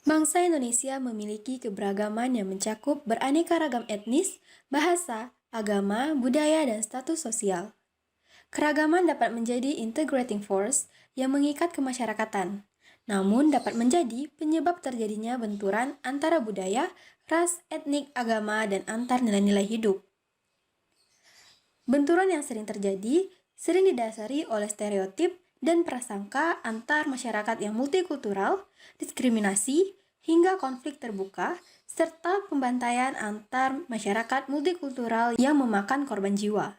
Bangsa Indonesia memiliki keberagaman yang mencakup beraneka ragam etnis, bahasa, agama, budaya, dan status sosial. Keragaman dapat menjadi integrating force yang mengikat kemasyarakatan, namun dapat menjadi penyebab terjadinya benturan antara budaya, ras, etnik, agama, dan antar nilai-nilai hidup. Benturan yang sering didasari oleh stereotip dan prasangka antar masyarakat yang multikultural, diskriminasi, hingga konflik terbuka, serta pembantaian antar masyarakat multikultural yang memakan korban jiwa.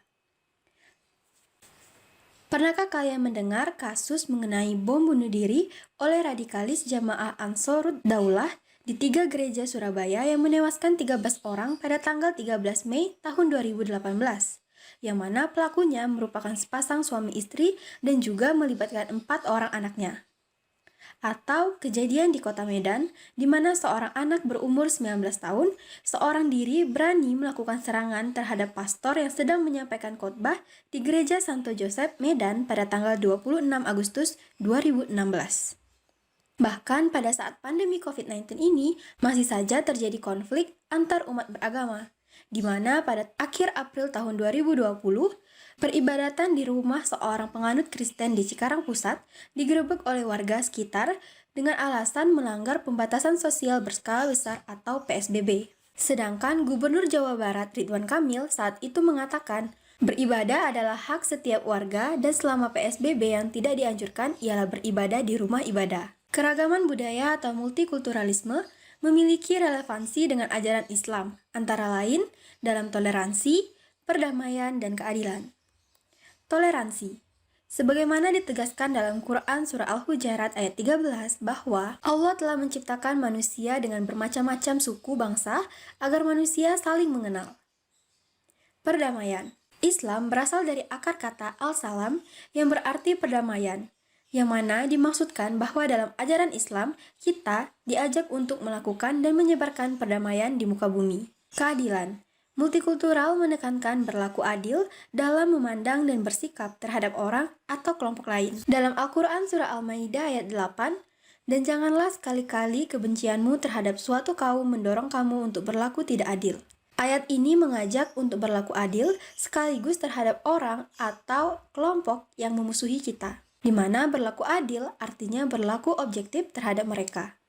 Pernahkah kalian mendengar kasus mengenai bom bunuh diri oleh radikalis Jamaah Ansarud Daulah di 3 gereja Surabaya yang menewaskan 13 orang pada tanggal 13 Mei tahun 2018, yang mana pelakunya merupakan sepasang suami istri dan juga melibatkan 4 orang anaknya? Atau kejadian di kota Medan, di mana seorang anak berumur 19 tahun, seorang diri berani melakukan serangan terhadap pastor yang sedang menyampaikan khotbah di Gereja Santo Joseph, Medan pada tanggal 26 Agustus 2016. Bahkan pada saat pandemi COVID-19 ini, masih saja terjadi konflik antar umat beragama, di mana pada akhir April tahun 2020, peribadatan di rumah seorang penganut Kristen di Cikarang Pusat digerebek oleh warga sekitar dengan alasan melanggar pembatasan sosial berskala besar atau PSBB. Sedangkan Gubernur Jawa Barat Ridwan Kamil saat itu mengatakan, beribadah adalah hak setiap warga dan selama PSBB yang tidak dianjurkan ialah beribadah di rumah ibadah. Keragaman budaya atau multikulturalisme memiliki relevansi dengan ajaran Islam, antara lain dalam toleransi, perdamaian, dan keadilan. Toleransi. Sebagaimana ditegaskan dalam Quran Surah Al-Hujarat ayat 13 bahwa Allah telah menciptakan manusia dengan bermacam-macam suku bangsa agar manusia saling mengenal. Perdamaian. Islam berasal dari akar kata al-salam yang berarti perdamaian, yang mana dimaksudkan bahwa dalam ajaran Islam kita diajak untuk melakukan dan menyebarkan perdamaian di muka bumi. Keadilan. Multikultural menekankan berlaku adil dalam memandang dan bersikap terhadap orang atau kelompok lain. Dalam Al-Quran Surah Al-Maidah ayat 8, dan janganlah sekali-kali kebencianmu terhadap suatu kaum mendorong kamu untuk berlaku tidak adil. Ayat ini mengajak untuk berlaku adil sekaligus terhadap orang atau kelompok yang memusuhi kita, di mana berlaku adil artinya berlaku objektif terhadap mereka.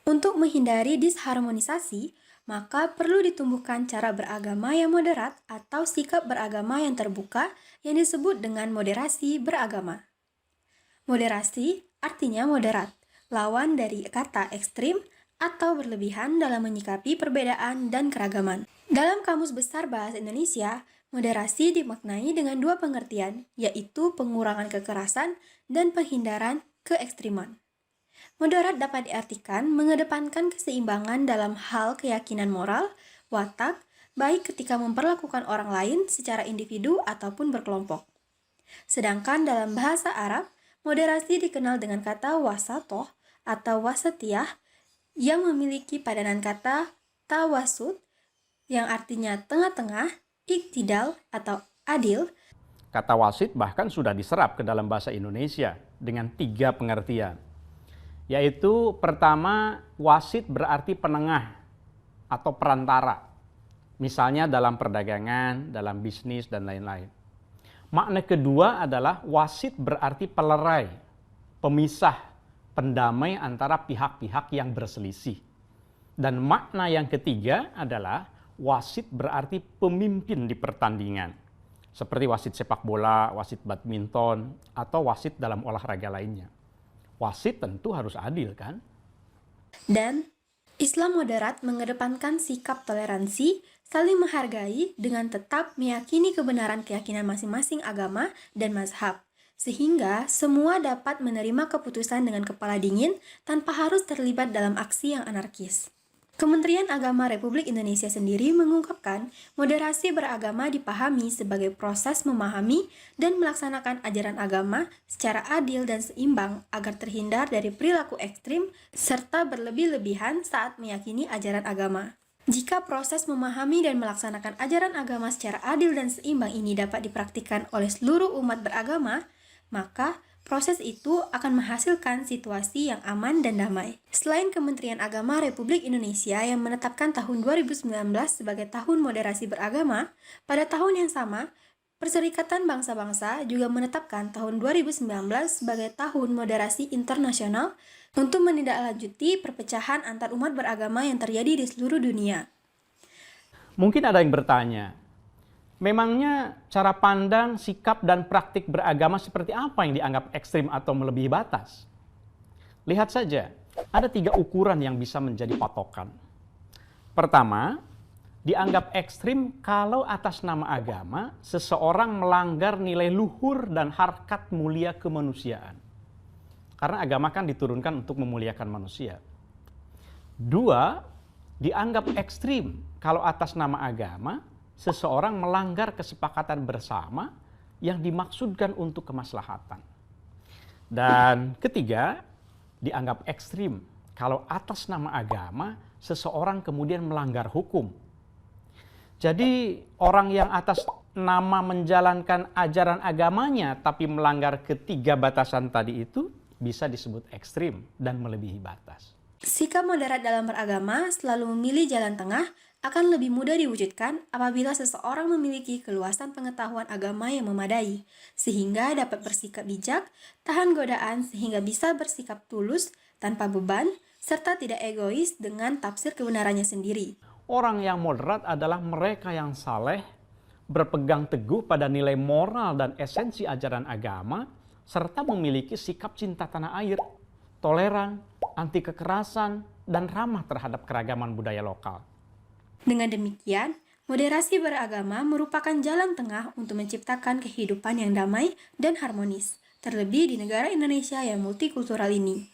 Untuk menghindari disharmonisasi, maka perlu ditumbuhkan cara beragama yang moderat atau sikap beragama yang terbuka yang disebut dengan moderasi beragama. Moderasi artinya moderat, lawan dari kata ekstrim atau berlebihan dalam menyikapi perbedaan dan keragaman. Dalam Kamus Besar Bahasa Indonesia, moderasi dimaknai dengan 2 pengertian, yaitu pengurangan kekerasan dan penghindaran keekstriman. Moderat dapat diartikan mengedepankan keseimbangan dalam hal keyakinan moral, watak, baik ketika memperlakukan orang lain secara individu ataupun berkelompok. Sedangkan dalam bahasa Arab, moderasi dikenal dengan kata wasatoh atau wasatiyah yang memiliki padanan kata tawasud yang artinya tengah-tengah, iktidal atau adil. Kata wasit bahkan sudah diserap ke dalam bahasa Indonesia dengan 3 pengertian. Yaitu pertama, wasit berarti penengah atau perantara. Misalnya dalam perdagangan, dalam bisnis, dan lain-lain. Makna kedua adalah wasit berarti pelerai, pemisah, pendamai antara pihak-pihak yang berselisih. Dan makna yang ketiga adalah wasit berarti pemimpin di pertandingan. Seperti wasit sepak bola, wasit badminton, atau wasit dalam olahraga lainnya. Wasit tentu harus adil, kan? Dan Islam moderat mengedepankan sikap toleransi, saling menghargai dengan tetap meyakini kebenaran keyakinan masing-masing agama dan mazhab, sehingga semua dapat menerima keputusan dengan kepala dingin tanpa harus terlibat dalam aksi yang anarkis. Kementerian Agama Republik Indonesia sendiri mengungkapkan moderasi beragama dipahami sebagai proses memahami dan melaksanakan ajaran agama secara adil dan seimbang agar terhindar dari perilaku ekstrim serta berlebih-lebihan saat meyakini ajaran agama. Jika proses memahami dan melaksanakan ajaran agama secara adil dan seimbang ini dapat dipraktikkan oleh seluruh umat beragama, maka Proses itu akan menghasilkan situasi yang aman dan damai. Selain Kementerian Agama Republik Indonesia yang menetapkan tahun 2019 sebagai tahun moderasi beragama, pada tahun yang sama, Perserikatan Bangsa-Bangsa juga menetapkan tahun 2019 sebagai tahun moderasi internasional untuk menindaklanjuti perpecahan antar umat beragama yang terjadi di seluruh dunia. Mungkin ada yang bertanya, memangnya cara pandang, sikap, dan praktik beragama seperti apa yang dianggap ekstrim atau melebihi batas? Lihat saja, ada 3 ukuran yang bisa menjadi patokan. Pertama, dianggap ekstrim kalau atas nama agama, seseorang melanggar nilai luhur dan harkat mulia kemanusiaan. Karena agama kan diturunkan untuk memuliakan manusia. 2, dianggap ekstrim kalau atas nama agama, seseorang melanggar kesepakatan bersama yang dimaksudkan untuk kemaslahatan. Dan ketiga, dianggap ekstrim kalau atas nama agama, seseorang kemudian melanggar hukum. Jadi orang yang atas nama menjalankan ajaran agamanya tapi melanggar ketiga batasan tadi itu bisa disebut ekstrim dan melebihi batas. Sikap moderat dalam beragama selalu memilih jalan tengah akan lebih mudah diwujudkan apabila seseorang memiliki keluasan pengetahuan agama yang memadai, sehingga dapat bersikap bijak, tahan godaan sehingga bisa bersikap tulus, tanpa beban, serta tidak egois dengan tafsir kebenarannya sendiri. Orang yang moderat adalah mereka yang saleh, berpegang teguh pada nilai moral dan esensi ajaran agama, serta memiliki sikap cinta tanah air, toleran, anti kekerasan, dan ramah terhadap keragaman budaya lokal. Dengan demikian, moderasi beragama merupakan jalan tengah untuk menciptakan kehidupan yang damai dan harmonis, terlebih di negara Indonesia yang multikultural ini.